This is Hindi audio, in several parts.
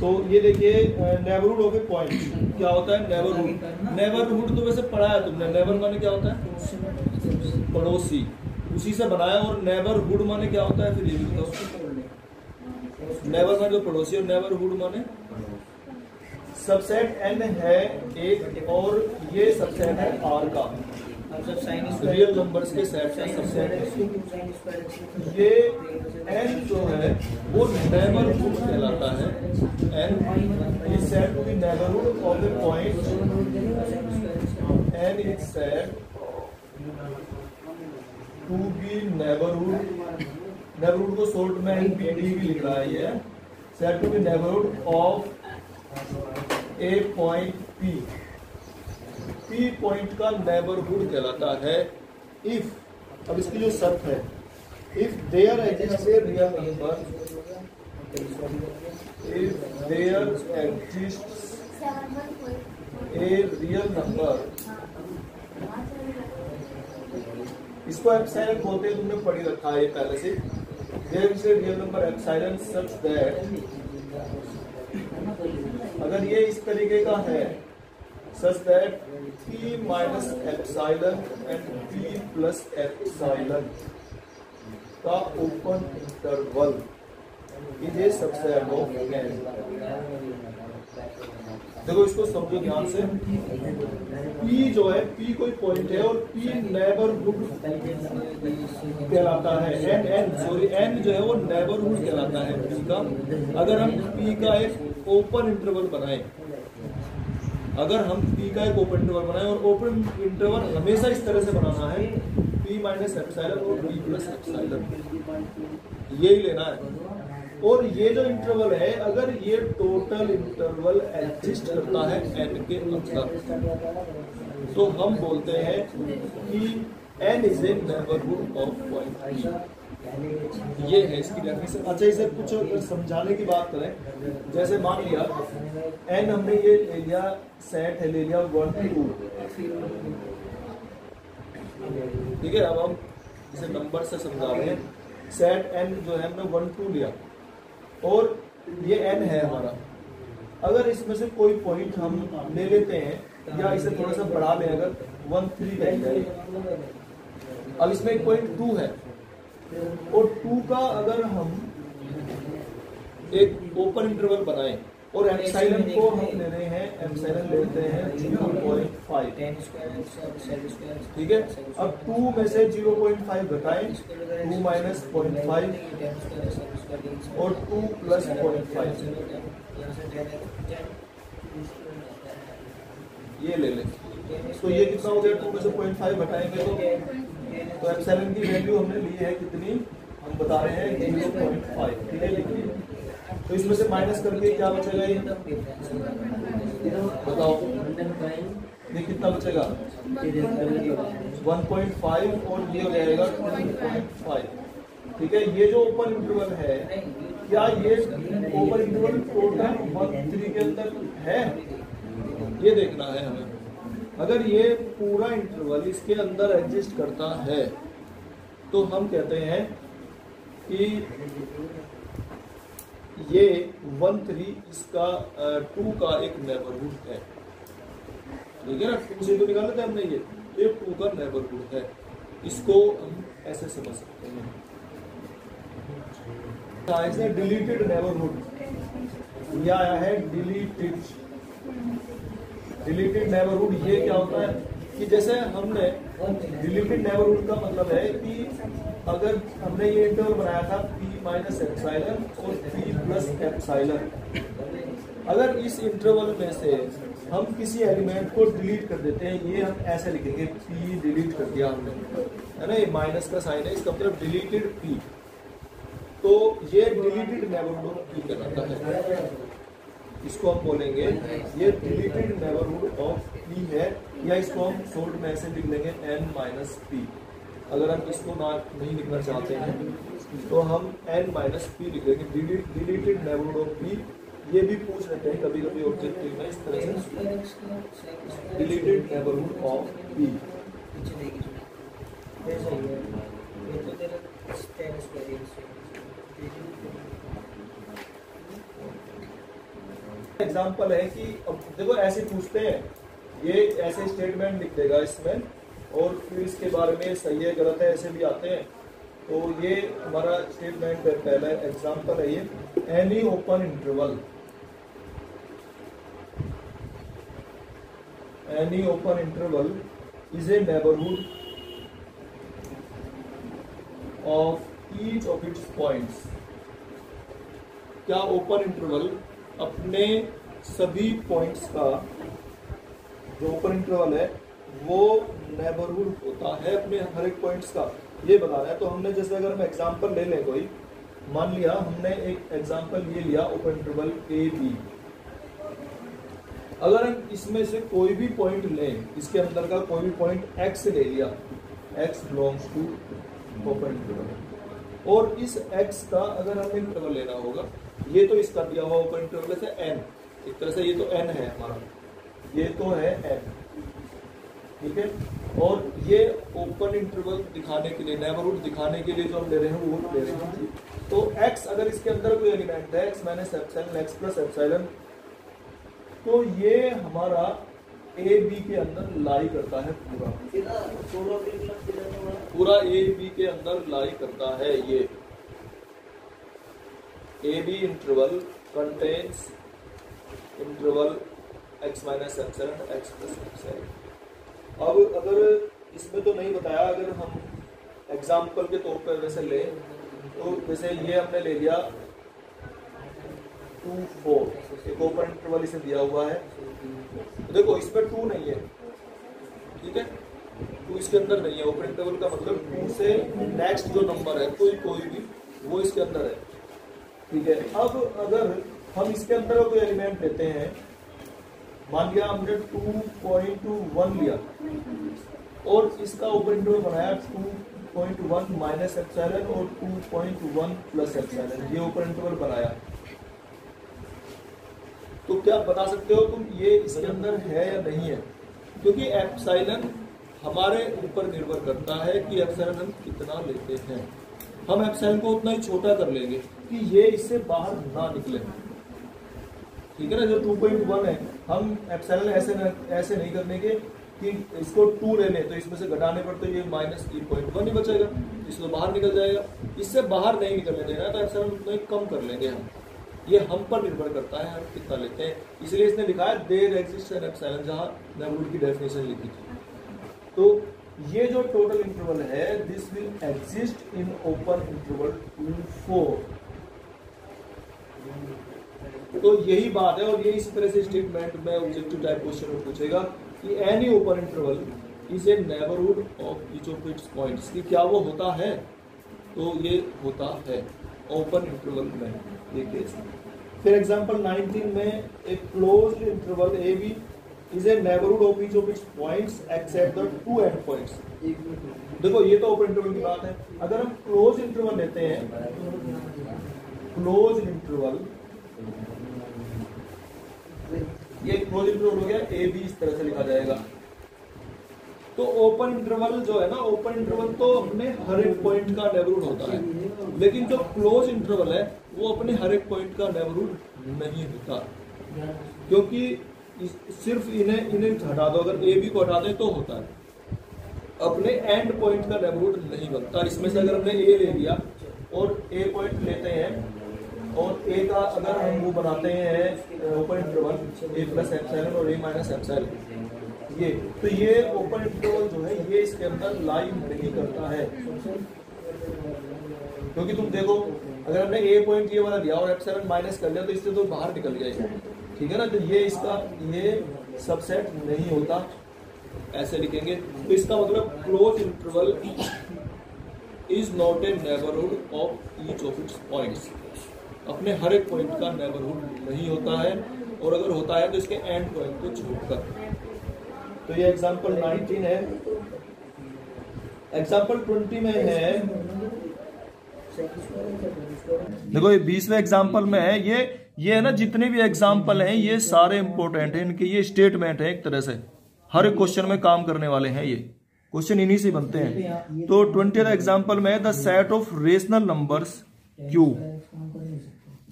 तो ये देखिए नेबरहुड ऑफ ए पॉइंट क्या होता है, नेबरहुड। नेबरहुड तो वैसे पढ़ा है तुमने, नेबर माने क्या होता है, पड़ोसी, उसी से बनाया। और नेबरहुड माने क्या होता है, फिर ये भी बताओ। नेबर माने तो पड़ोसी, और नेबरहुड माने सबसेट n है एक, और ये सबसेट है R का, रियल नंबर्स के सेट का सबसेट है। ये n जो है वो नेबरहुड कहलाता है। n is said to be neighbourhood of the point, n is said to be neighbourhood. Neighbourhood को शॉर्ट में NBD भी लिख रहा है ये, said to be neighbourhood of a point P। P point का नेबरहुड कहलाता है इफ, अब इसकी जो शर्त है, if there exist a real number, if there exist a real number, इसको एप्सिलॉन बोलते हैं, तुमने पढ़ी रखा है पहले से। There is a real number epsilon such that, अगर ये इस तरीके का है, such that P minus epsilon and P plus epsilon का open interval is a subset of n। देखो इसको समझो ध्यान से, P जो है, P कोई पॉइंट है और P नेबरहुड कहलाता है। n जो है वो नेबरहुड कहलाता है P का। अगर हम P का एक ओपन इंटरवल बनाएं, अगर हम P का एक ओपन इंटरवल बनाएं, और ओपन इंटरवल हमेशा इस तरह से बनाना है, P माइनस एप्सिलॉन और P प्लस एप्सिलॉन, यही लेना है। और ये जो इंटरवल है, अगर ये टोटल इंटरवल एग्जिस्ट करता है n के अंदर, तो हम बोलते हैं कि n is a neighbourhood of point P। ये है इसकी डेफिनेशन। अच्छा, इसे कुछ समझाने की बात करें, जैसे मान लिया n हमने ये ले लिया, सेट है, ले लिया 1 2, ठीक है। अब हम इसे नंबर से समझा रहे हैं। सेट n जो है हमने 1 2 लिया, और ये n है हमारा। अगर इसमें से कोई पॉइंट हम ले लेते हैं, या इसे थोड़ा सा बढ़ा लें, अगर 1 3 लेते, अब इसमें एक पॉइंट 2 है, और 2 का अगर हम एक ओपन इंटरवल बनाएं, और एप्सिलॉन को हम ले रहे हैं, एप्सिलॉन लेते हैं 0.5, ठीक है। अब 2 में से 0.5 घटाएं, 2 माइनस 0.5 और 2 प्लस 0.5, ये ले लें। तो ये कितना हो गया, 2 में से 0.5 घटाएंगे तो एप्सिलॉन की वैल्यू हमने ली है कितनी, हम बता रहे हैं 0.5, ठीक है, लिखिए। तो इसमें से माइनस करके क्या बचेगा, ये बताओ, ये कितना बचेगा, 1.5, और ये हो जाएगा 2.5, ठीक है। ये जो ओपन इंटरवल है, क्या ये ओपन इंटरवल टोटल 1 3 के अंदर है, ये देखना है हमें। अगर ये पूरा इंटरवल इसके अंदर एग्जिस्ट करता है, तो हम कहते हैं कि ये 1 3 इसका 2 का एक नेबरहुड है, ठीक है ना। 2 से तो निकाल लेते हैं हमने, ये 2 का नेबरहुड है। इसको हम ऐसे समझ सकते हैं, ऐसे डिलीटेड नेबरहुड, या आया है डिलीटेड नेबरहुड। ये क्या होता है कि जैसे हमने डिलीटेड नेबरहुड का मतलब है कि अगर हमने ये इंटरवल बनाया था P माइनस एप्सिलॉन और P प्लस एप्सिलॉन, अगर इस इंटरवल में से हम किसी एलिमेंट को डिलीट कर देते हैं, ये हम ऐसे लिखेंगे, P डिलीट कर दिया हमने, है ना, ये माइनस का साइन है, इसका मतलब डिलीटेड P। तो ये डिलीटेड नेबरहुड ऑफ P कहलाता है। इसको हम बोलेंगे ये डिलीटेड नेबरहुड ऑफ P है, या इसको हम शॉर्ट में ऐसे लिख लेंगे n माइनस P। अगर हम इसको ना नहीं लिखना चाहते हैं तो हम n माइनस P लिख लेंगे, डिलीटेड नेबरहुड ऑफ P। ये भी पूछ लेते हैं कभी कभी ऑब्जेक्टिव में इस तरह से, deleted neighbourhood of P। Example है कि अब देखो ऐसे पूछते हैं, ये ऐसे स्टेटमेंट लिख देगा इसमें और फिर इसके बारे में सही है गलत है ऐसे भी आते हैं। तो ये हमारा स्टेटमेंट है, पहला एग्जाम्पल है ये, any open interval, any open interval is a neighbourhood of each of its points. क्या ओपन इंटरवल अपने सभी पॉइंट्स का, जो ओपन इंटरवल है वो नेबरहुड होता है अपने हर एक पॉइंट्स का, ये बताना है। तो हमने जैसे अगर हम एग्जांपल ले लें कोई, मान लिया हमने एक एग्जांपल ये लिया ओपन इंटरवल ए बी, अगर हम इसमें से कोई भी पॉइंट लें, इसके अंदर का कोई भी पॉइंट एक्स ले लिया, x belongs to open interval, और इस एक्स का अगर हमें इंटरवल लेना होगा, ये तो इसका दिया हुआ ओपन इंटरवल से एन, एक तरह से ये तो एन है हमारा, ये तो है एन, ठीक है। और ये ओपन इंटरवल दिखाने के लिए, नेबरहुड दिखाने के लिए जो हम ले रहे हैं वो ले रहे हैं। तो x अगर इसके अंदर कोई एलिमेंट है, x minus epsilon, x plus epsilon, तो ये हमारा ए बी के अंदर लाई करता है, पूरा ए बी के अंदर लाई करता है। ये a b interval contains interval x minus epsilon, x plus epsilon. अब अगर इसमें तो नहीं बताया, अगर हम एग्जाम्पल के तौर पर वैसे ले, तो जैसे ये हमने ले लिया 2 4, एक ओपन इंटरवल इसे दिया हुआ है, तो देखो इसमें 2 नहीं है, ठीक है, 2 इसके अंदर नहीं है। ओपन इंटरवल का मतलब 2 से नेक्स्ट जो नंबर है कोई भी वो इसके अंदर है, ठीक है। अब अगर हम इसके अंदर कोई एलिमेंट लेते हैं, मान लिया हमने 2.1 लिया और इसका ओपन इंटरवल बनाया 2.1 माइनस एप्सिलॉन और 2.1 प्लस एप्सिलॉन, ये ओपन इंटरवल बनाया, तो क्या बता सकते हो तुम ये इसके अंदर है या नहीं है? क्योंकि एप्सिलॉन हमारे ऊपर निर्भर करता है कि एप्सिलॉन हम कितना लेते हैं। हम एप्सिलॉन को उतना ही छोटा कर लेंगे कि ये इससे बाहर ना निकले, ठीक है ना। जो 2.1 है, हम एप्सिलॉन ऐसे नहीं करने के कि इसको 2 ले लें तो इसमें से घटाने पर तो ये माइनस 3.1 ही बचेगा, इसमें बाहर निकल जाएगा। इससे बाहर नहीं निकलने देना, तो एप्सिलॉन उतना ही कम कर लेंगे हम। ये हम पर निर्भर करता है हम कितना लेते हैं, इसलिए इसने लिखा है देयर एग्जिस्ट एन एप्सिलॉन, जहां नेबरहुड की डेफिनेशन लिखी थी। तो ये जो टोटल इंटरवल है, this will exist in open interval 2 4। तो यही बात है, और ये इस तरह से स्टेटमेंट में ऑब्जेक्टिव टाइप क्वेश्चन में पूछेगा कि any open interval is a neighbourhood of each of its points, कि क्या वो होता है? तो ये होता है ओपन इंटरवल में, ये केस। फिर एग्जांपल 19 में एक closed interval a b is a neighbourhood of each of its points except the 2 end points. देखो ये तो ओपन इंटरवल की बात है। अगर हम क्लोज इंटरवल लेते हैं, क्लोज इंटरवल, ये क्लोज इंटरवल हो गया ए बी, इस तरह से लिखा जाएगा। तो ओपन इंटरवल जो है ना, ओपन इंटरवल तो अपने हर एक पॉइंट का नेबरहुड होता है, लेकिन जो क्लोज इंटरवल है वो अपने हर एक पॉइंट का नेबरहुड नहीं होता, क्योंकि सिर्फ इन्हें हटा दो, अगर ए बी को हटा दें तो होता है, अपने एंड पॉइंट का नेबरहुड नहीं बनता। इसमें से अगर हमने ए ले लिया और ए पॉइंट लेते हैं और ए का अगर हम वो बनाते हैं ओपन इंटरवल ए प्लस एप्सिलॉन और ए माइनस एप्सिलॉन, ये तो ये ओपन इंटरवल जो है ये इसके अंदर लाई नहीं करता है। क्योंकि तुम देखो, अगर हमने ए पॉइंट ये वाला दिया और एप्सिलॉन माइनस कर लिया तो इससे तो बाहर निकल गया, ठीक है ना। तो ये इसका ये सबसेट नहीं होता, ऐसे लिखेंगे। तो इसका मतलब close interval is not a neighbourhood of each of its points, अपने हर एक पॉइंट का नेबरहुड नहीं होता है, और अगर होता है तो इसके एंड पॉइंट को छोड़कर। तो ये एग्जांपल 19 है। एग्जांपल 20 में है, देखो ये 20वें एग्जांपल में है, ये है ना, जितने भी एग्जांपल हैं ये सारे इंपॉर्टेंट हैं, इनके ये स्टेटमेंट है, एक तरह से हर एक क्वेश्चन में काम करने वाले हैं, ये क्वेश्चन इन्हीं से बनते हैं। तो 20th एग्जांपल में the set of rational numbers Q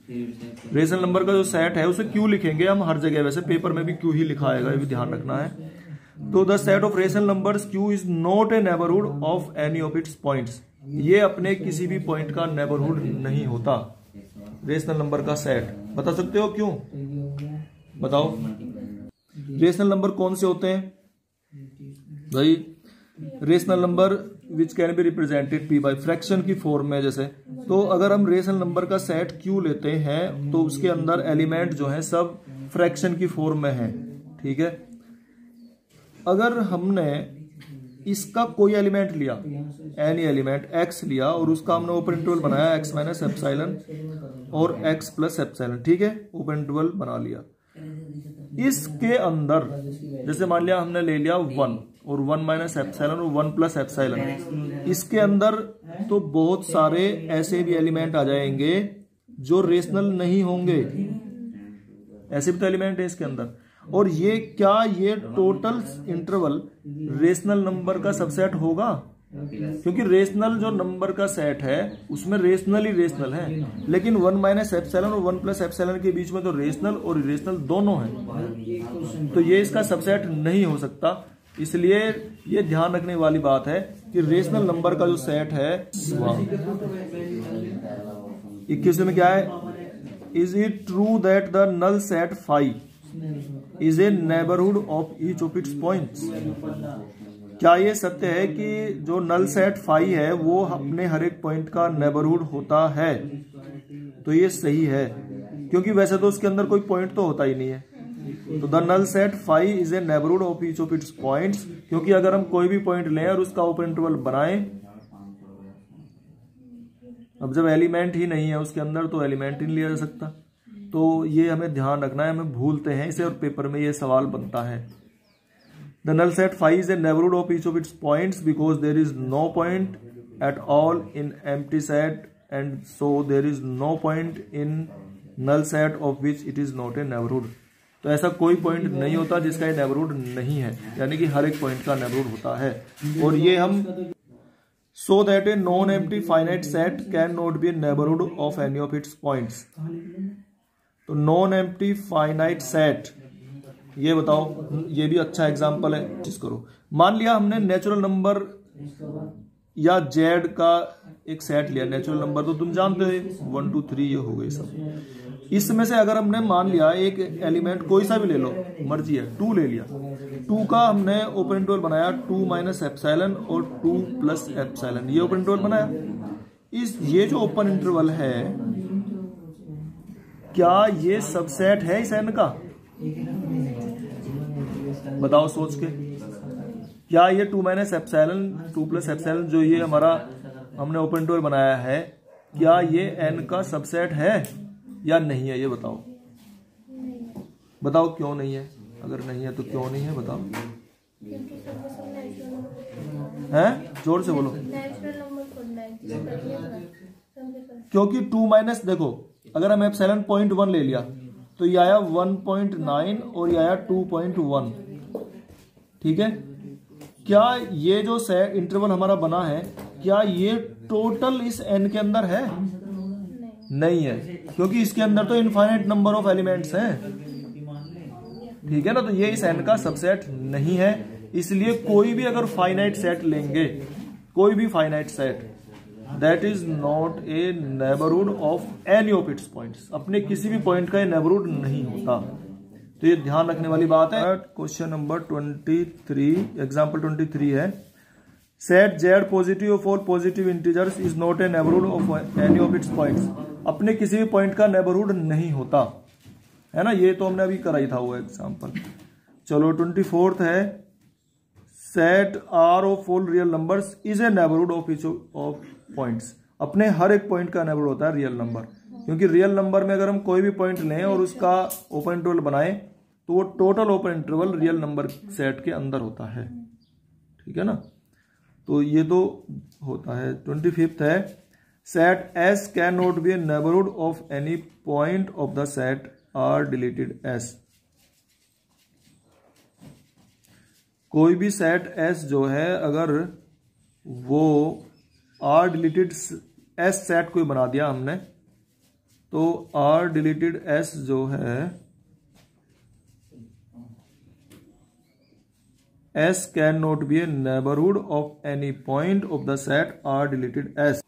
rational number का जो सेट है उसे क्यू लिखेंगे हम हर जगह, वैसे पेपर में भी क्यू ही लिखा आएगा, ये भी ध्यान रखना है। तो the set of rational numbers Q is not a neighbourhood of any of its points. ये अपने किसी भी पॉइंट का नेबरहुड नहीं होता। रेशनल नंबर का सेट बता सकते हो क्यों? बताओ। रेशनल नंबर कौन से होते हैं भाई? Rational number which can be represented p by fraction की फॉर्म में, जैसे तो अगर हम रेशनल नंबर का सेट क्यू लेते हैं तो उसके अंदर एलिमेंट जो है सब फ्रैक्शन की फॉर्म में है, ठीक है। अगर हमने इसका कोई एलिमेंट लिया, एनी एलिमेंट x लिया और उसका हमने ओपन इंटरवल बनाया x माइनस एप्सिलॉन और x प्लस एप्सिलॉन, ठीक है, ओपन इंटरवल बना लिया। इसके अंदर जैसे मान लिया हमने ले लिया 1 और 1 माइनस एप्सिलॉन और 1 प्लस एप्सिलॉन, इसके अंदर तो बहुत सारे ऐसे भी एलिमेंट आ जाएंगे जो रेशनल नहीं होंगे, ऐसे भी तो एलिमेंट है इसके अंदर। और ये क्या ये टोटल इंटरवल रेशनल नंबर का सबसेट होगा? क्योंकि रेशनल जो नंबर का सेट है उसमें रेशनल ही रेशनल है, लेकिन 1 माइनस एप्सिलॉन और 1 प्लस एप्सिलॉन के बीच में तो रेशनल और इरेशनल दोनों हैं, तो ये इसका सबसेट नहीं हो सकता। इसलिए ये ध्यान रखने वाली बात है कि रेशनल नंबर का जो सेट है 21 में क्या है? Is it true that the null set phi is a neighbourhood of each of its points? क्या ये सत्य है कि जो नल सेट फाई है वो अपने हर एक पॉइंट का नेबरहुड होता है? तो ये सही है, क्योंकि वैसे तो उसके अंदर कोई पॉइंट तो होता ही नहीं है। तो the null set phi is a neighbourhood of each of its points, क्योंकि अगर हम कोई भी पॉइंट लें और उसका ओपन इंटरवल बनाएं, अब जब एलिमेंट ही नहीं है उसके अंदर तो एलिमेंट ही नहीं लिया जा सकता। तो ये हमें ध्यान रखना है, हमें भूलते हैं इसे और पेपर में ये सवाल बनता है। The null set phi is a neighbourhood of each of its points because there is no point at all in empty set and so there is no point in null set of which it is not a neighbourhood. तो ऐसा कोई पॉइंट नहीं होता जिसका ये नेबरहुड नहीं है, यानी कि हर एक पॉइंट का नेबरहुड होता है। और ये हम so that a non-empty finite set cannot be a neighborhood of any of its points। तो नॉन एम्प्टी फाइनाइट सेट, ये बताओ, ये भी अच्छा एग्जांपल है। चीज करो, मान लिया हमने नेचुरल नंबर या जेड का एक सेट लिया, नेचुरल नंबर तो तुम जानते हो 1 2 3 ये हो गए सब। इसमें से अगर हमने मान लिया एक एलिमेंट कोई सा भी ले लो, मर्जी है, 2 ले लिया, 2 का हमने ओपन इंटरवल बनाया 2 माइनस एप्सिलॉन और 2 प्लस एप्सिलॉन, ये ओपन इंटरवल बनाया। ये जो ओपन इंटरवल है क्या ये सबसेट है इस एन का? बताओ सोच के, क्या ये 2 माइनस एप्सिलॉन 2 प्लस एप्सिलॉन जो ये हमारा हमने ओपन इंटरवल बनाया है, क्या ये एन का सबसेट है या नहीं है? ये बताओ, बताओ क्यों नहीं है? अगर नहीं है तो क्यों नहीं है बताओ। हैं? जोर से बोलो। क्योंकि 2 माइनस, देखो अगर हम एप्सिलॉन 0.1 ले लिया तो ये आया 1.9 और ये आया 2.1, ठीक है। क्या ये जो इंटरवल हमारा बना है क्या ये टोटल इस एन के अंदर है? नहीं है, क्योंकि इसके अंदर तो इनफाइनाइट नंबर ऑफ एलिमेंट्स हैं, ठीक है ना। तो ये इस एन का सबसेट नहीं है। इसलिए कोई भी अगर फाइनाइट सेट लेंगे, कोई भी finite set, that is not a neighbourhood of any of its points, अपने किसी भी पॉइंट का ये नेबरहुड नहीं होता। तो ये ध्यान रखने वाली बात है। क्वेश्चन नंबर 23, एग्जाम्पल 23 है, set Z positive for positive integers is not a neighbourhood of any of its points, अपने किसी भी पॉइंट का नेबरहुड नहीं होता, है ना। ये तो हमने अभी करा ही था वो एग्जाम्पल। चलो 24 है, set R of all real numbers is a neighbourhood of each of points, अपने हर एक पॉइंट का नेबरहुड होता है रियल नंबर, क्योंकि रियल नंबर में अगर हम कोई भी पॉइंट लें और उसका ओपन इंटरवल बनाएं तो वो total open interval real number set के अंदर होता है, ठीक है ना। तो ये तो होता है। 25 है, set S can not be a neighbourhood of any point of the set R deleted S. कोई भी सेट एस जो है अगर वो आर डिलीटेड एस सेट कोई बना दिया हमने, तो आर डिलीटेड एस जो है S can not be a neighbourhood of any point of the set R deleted S.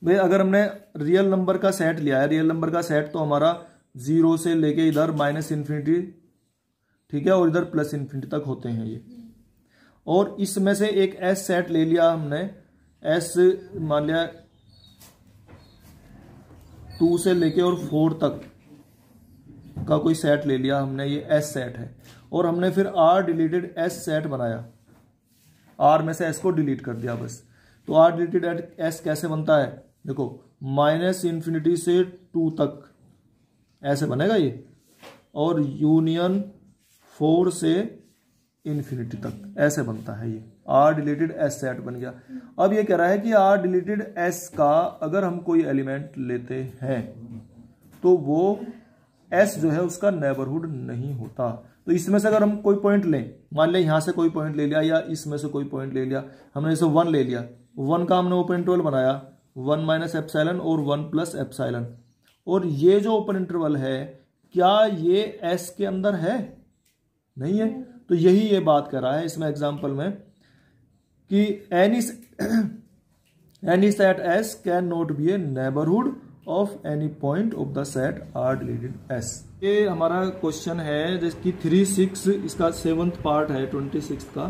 भाई अगर हमने रियल नंबर का सेट लिया है, रियल नंबर का सेट तो हमारा 0 से लेके इधर -इन्फिनिटी, ठीक है, और इधर +इन्फिनिटी तक होते हैं ये। और इसमें से एक एस सेट ले लिया हमने, एस मान लिया 2 से लेके और 4 तक का कोई सेट ले लिया हमने, ये एस सेट है। और हमने फिर आर डिलीटेड एस सेट बनाया, आर में से एस को डिलीट कर दिया बस। तो आर डिलीटेड एस कैसे बनता है, देखो -इन्फिनिटी से 2 तक ऐसे बनेगा ये, और यूनियन 4 से इन्फिनिटी तक ऐसे बनता है ये। आर डिलीटेड एस सेट बन गया। अब ये कह रहा है कि आर डिलीटेड एस का अगर हम कोई एलिमेंट लेते हैं तो वो एस जो है उसका नेबरहुड नहीं होता। तो इसमें से अगर हम कोई पॉइंट लें, मान लें यहां से कोई पॉइंट ले लिया या इसमें से कोई पॉइंट ले लिया, हमने जैसे 1 ले लिया, 1 का हमने ओपन इंटरवल बनाया 1 - एप्सिलॉन और 1 + एप्सिलॉन। और ये जो ओपन इंटरवल है क्या ये एस के अंदर है? नहीं है। तो यही ये बात कर रहा है इसमें एग्जांपल में कि any set S can not be a neighbourhood of any point of the set R deleted S. ये हमारा क्वेश्चन है जिसकी 3-6 इसका 7th पार्ट है 26 का।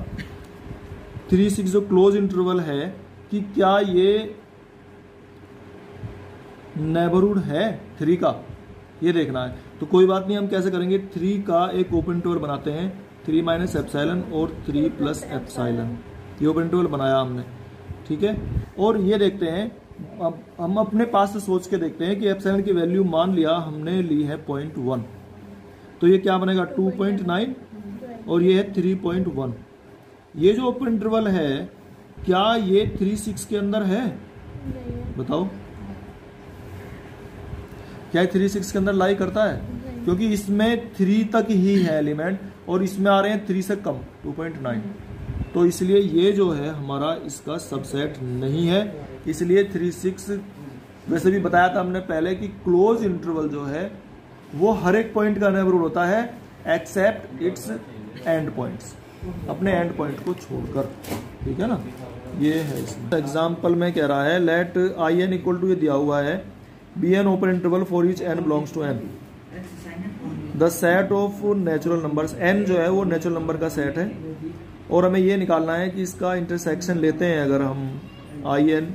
3-6 जो क्लोज इंटरवल है कि क्या ये नेबरहुड है 3 का, ये देखना है। तो कोई बात नहीं, हम कैसे करेंगे, 3 का एक ओपन इंटरवल बनाते हैं, 3 - एप्सिलॉन और 3 + एप्सिलॉन, ये ओपन इंटरवल बनाया हमने, ठीक है। और ये देखते हैं, अब हम अपने पास से सोच के देखते हैं कि एप्सिलॉन की वैल्यू मान लिया हमने ली है 0.1, तो ये क्या बनेगा 2.9 और ये है 3.1। ये जो ओपन इंटरवल है क्या ये 3-6 के अंदर है? बताओ, क्या 3-6 के अंदर लाई करता है? क्योंकि इसमें 3 तक ही है एलिमेंट और इसमें आ रहे हैं 3 से कम 2.9, तो इसलिए ये जो है हमारा इसका सबसेट नहीं है। इसलिए 3-6 वैसे भी बताया था हमने पहले कि क्लोज इंटरवल जो है वो हर एक पॉइंट का नेबरहुड होता है एक्सेप्ट इट्स एंड पॉइंट्स, अपने एंड पॉइंट को छोड़कर, ठीक है ना। ये है इसमें एग्जाम्पल में कह रहा है लेट IN = ये दिया हुआ है B n open interval for each n belongs to n the set of natural numbers. n जो है वो नेचुरल नंबर का सेट है और हमें ये निकालना है कि इसका इंटरसेक्शन लेते हैं अगर हम IN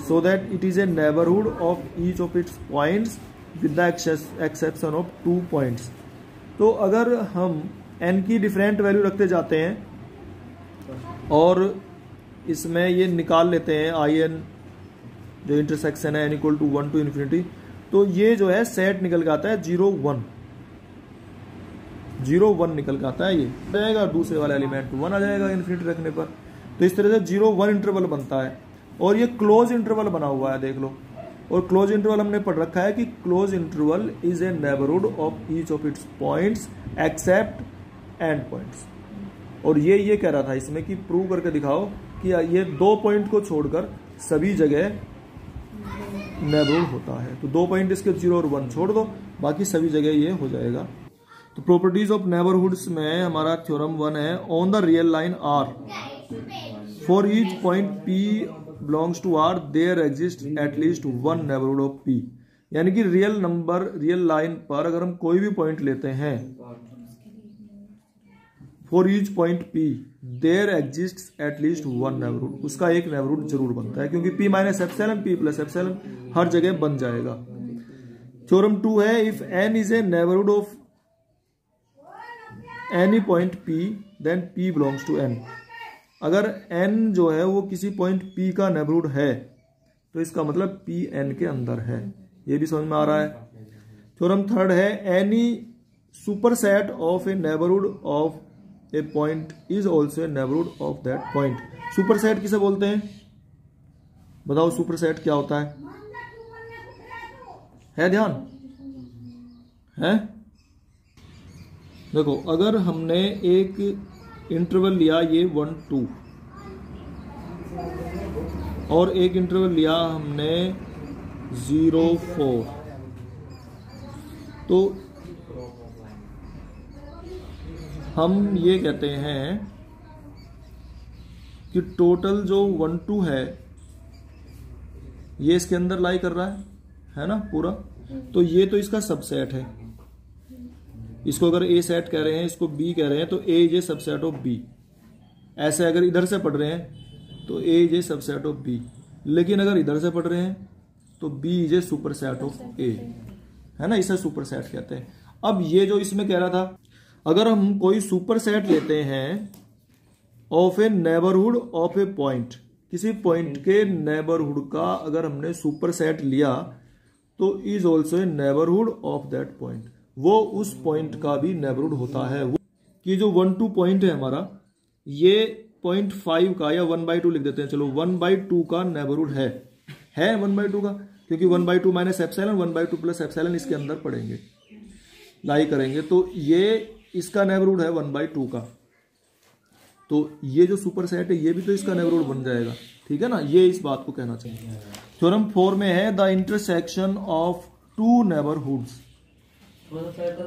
so that it is a neighborhood of each of its points with the exception of 2 points। तो अगर हम n की डिफरेंट वैल्यू रखते जाते हैं और इसमें ये निकाल लेते हैं IN जो इंटरसेक्शन है n = 1 to infinity, तो ये जो है सेट निकल के आता है 0 1 0 1 निकल के आता है, ये आ जाएगा, दूसरे वाला एलिमेंट 1 आ जाएगा इन्फिनिटी रखने पर। तो इस तरह से 0 1 इंटरवल बनता है और ये क्लोज इंटरवल बना हुआ है, देख लो। और क्लोज इंटरवल हमने पढ़ रखा है कि close interval is a neighbourhood of each of its points accept and points. और ये कह रहा था इसमें कि प्रूव करके दिखाओ कि ये 2 पॉइंट को छोड़कर सभी जगह नेबरहुड होता है। तो 2 पॉइंट इसके 0 और 1 छोड़ दो, बाकी सभी जगह ये हो जाएगा। तो प्रॉपर्टीज ऑफ नेबरहुड्स में हमारा थ्योरम 1 है on the real line R for each point P belongs to R there exists at least one neighborhood of P। यानी कि रियल लाइन पर अगर हम कोई भी पॉइंट लेते हैं for each point P there exists at least one neighborhood, उसका एक नेबरहुड जरूर बनता है क्योंकि P - एप्सिलॉन P + एप्सिलॉन हर जगह बन जाएगा। थ्योरम 2 है if n is a neighborhood of any point P then P belongs to n। अगर n जो है वो किसी पॉइंट P का नेबरहुड है तो इसका मतलब P n के अंदर है, ये भी समझ में आ रहा है। थ्योरम 3 है any superset of A neighbourhood of a point is also a neighbourhood of that point. Superset किसे बोलते हैं बताओ, सुपरसेट क्या होता है ध्यान है? देखो अगर हमने एक इंटरवल लिया ये 1 2 और एक इंटरवल लिया हमने 0 4, तो हम ये कहते हैं कि टोटल जो 1 2 है ये इसके अंदर लाई कर रहा है ना पूरा। तो ये तो इसका सबसेट है, इसको अगर ए सेट कह रहे हैं, इसको बी कह रहे हैं, तो A is a subset of B. ऐसे अगर इधर से पढ़ रहे हैं तो A is a subset of B, लेकिन अगर इधर से पढ़ रहे हैं तो B is a superset of A, है ना, इसे सुपरसेट कहते हैं। अब ये जो इसमें कह रहा था, अगर हम कोई सुपरसेट लेते हैं of A neighbourhood of a point, किसी पॉइंट के नेबरहुड का अगर हमने सुपरसेट लिया तो is also a neighbourhood of that point, वो उस पॉइंट का भी नेबरहुड होता है। वो कि जो 1 2 पॉइंट है हमारा, ये 0.5 का या 1/2 लिख देते हैं, चलो 1/2 का नेबरहुड है 1/2 का, क्योंकि 1/2 माइनस एप्सिलॉन 1/2 प्लस एप्सिलॉन इसके अंदर पड़ेंगे, लाई करेंगे, तो ये इसका नेबरहुड है 1/2 का। तो ये जो सुपरसेट है ये भी तो इसका नेबरहुड बन जाएगा, ठीक है ना। ये इस बात को कहना चाहिए। थ्योरम 4 में है the intersection of 2 neighbourhoods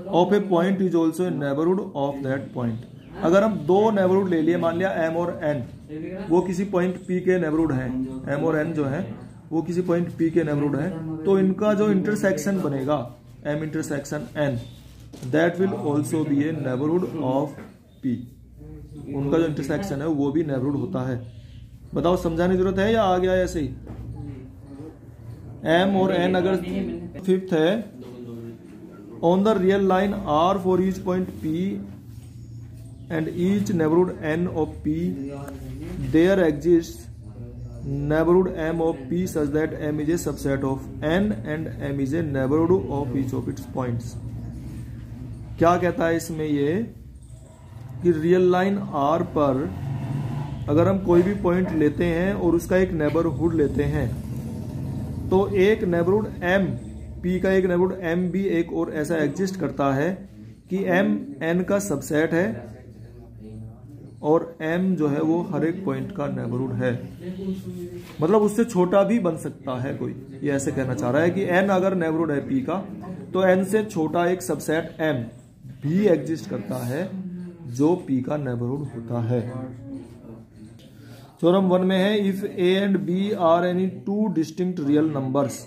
of a point is also a neighbourhood of that point. अगर हम 2 नेबरहुड ले लिए, मान लिया m और n, वो किसी पॉइंट p के नेबरहुड हैं, m और n जो है वो किसी पॉइंट p के नेबरहुड है, तो इनका जो इंटरसेक्शन बनेगा m intersection n, that will also be a neighbourhood of p। उनका जो इंटरसेक्शन है वो भी नेबरहुड होता है। बताओ समझाने की जरूरत है या आ गया ऐसे ही। m और n अगर 5th है, on the real line r for each point p and each neighborhood n of p, there exists neighborhood m of p such that m is a subset of n and m is a neighborhood of each of its points। क्या कहता है इसमें ये कि रियल लाइन r पर अगर हम कोई भी पॉइंट लेते हैं और उसका एक नेबरहुड लेते हैं, तो एक नेबरहुड m p का एक नेबरहुड m भी एक और ऐसा एग्जिस्ट करता है कि m n का सबसेट है और m जो है वो हर एक पॉइंट का नेबरहुड है, मतलब उससे छोटा भी बन सकता है कोई। ये ऐसे कहना चाह रहा है कि n अगर नेबरहुड है p का, तो n से छोटा एक सबसेट m भी एग्जिस्ट करता है जो p का नेबरहुड होता है। थ्योरम 1 में है if a and b are any 2 distinct real numbers,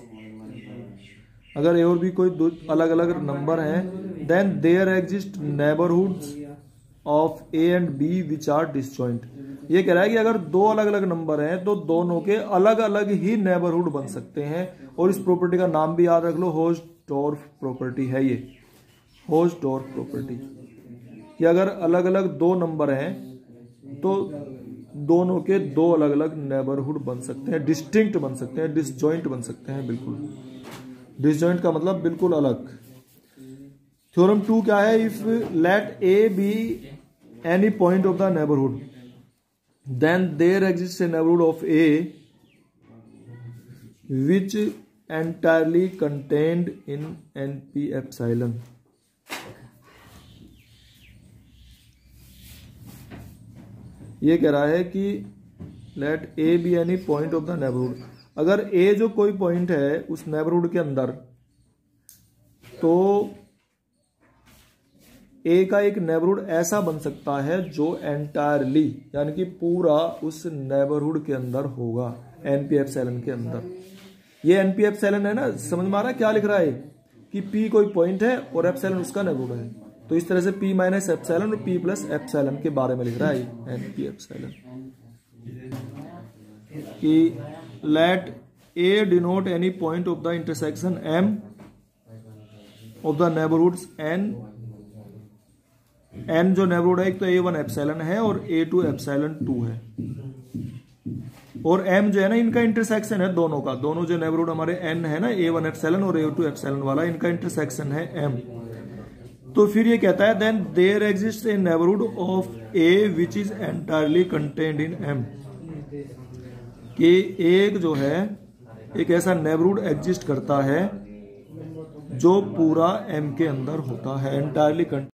अगर a और b कोई अलग अलग नंबर हैं, then there exist neighbourhoods of a and b which are disjoint. ये कह रहा है कि अगर 2 अलग अलग नंबर हैं तो दोनों के अलग अलग ही नेबरहुड बन सकते हैं। और इस प्रॉपर्टी का नाम भी याद रख लो, होर्स्डॉर्फ प्रॉपर्टी है ये, होर्स्डॉर्फ प्रॉपर्टी, कि अगर अलग अलग 2 नंबर हैं तो दोनों के 2 अलग अलग नेबरहुड बन सकते हैं, डिस्टिंक्ट बन सकते हैं, डिसजॉइंट बन सकते हैं। बिल्कुल डिसजॉइंट का मतलब बिल्कुल अलग। थ्योरम 2 क्या है, if let a be any point of the neighbourhood, then there exist a neighbourhood of a which entirely contained in NP epsilon. ये कह रहा है कि let a be any point of the neighbourhood, अगर a जो कोई पॉइंट है उस नेबरहुड के अंदर, तो a का एक नेबरहुड ऐसा बन सकता है जो एंटायरली यानी कि पूरा उस नेबरहुड के अंदर होगा, NP एप्सिलॉन के अंदर। ये NP एप्सिलॉन है ना, समझ में आ रहा है क्या लिख रहा है कि p कोई पॉइंट है और एप्सिलॉन उसका नेबरहुड है, तो इस तरह से p माइनस एप्सिलॉन और p प्लस एप्सिलॉन के बारे में लिख रहा है NP एप्सिलॉन, कि let a denote any point of the intersection m of the neighbourhoods n जो नेबरहुड है, एक तो a1 एप्सिलॉन है और a2 एप्सिलॉन 2 है, और m जो है ना इनका इंटरसेक्शन है दोनों का, दोनों जो नेबरहुड हमारे n है ना, a1 एप्सिलॉन और a2 एप्सिलॉन वाला, इनका इंटरसेक्शन है m। तो फिर ये कहता है then there exist a neighbourhood of a which is entirely contained in m, कि एक जो है एक ऐसा नेबरहुड एग्जिस्ट करता है जो पूरा m के अंदर होता है, एंटायरली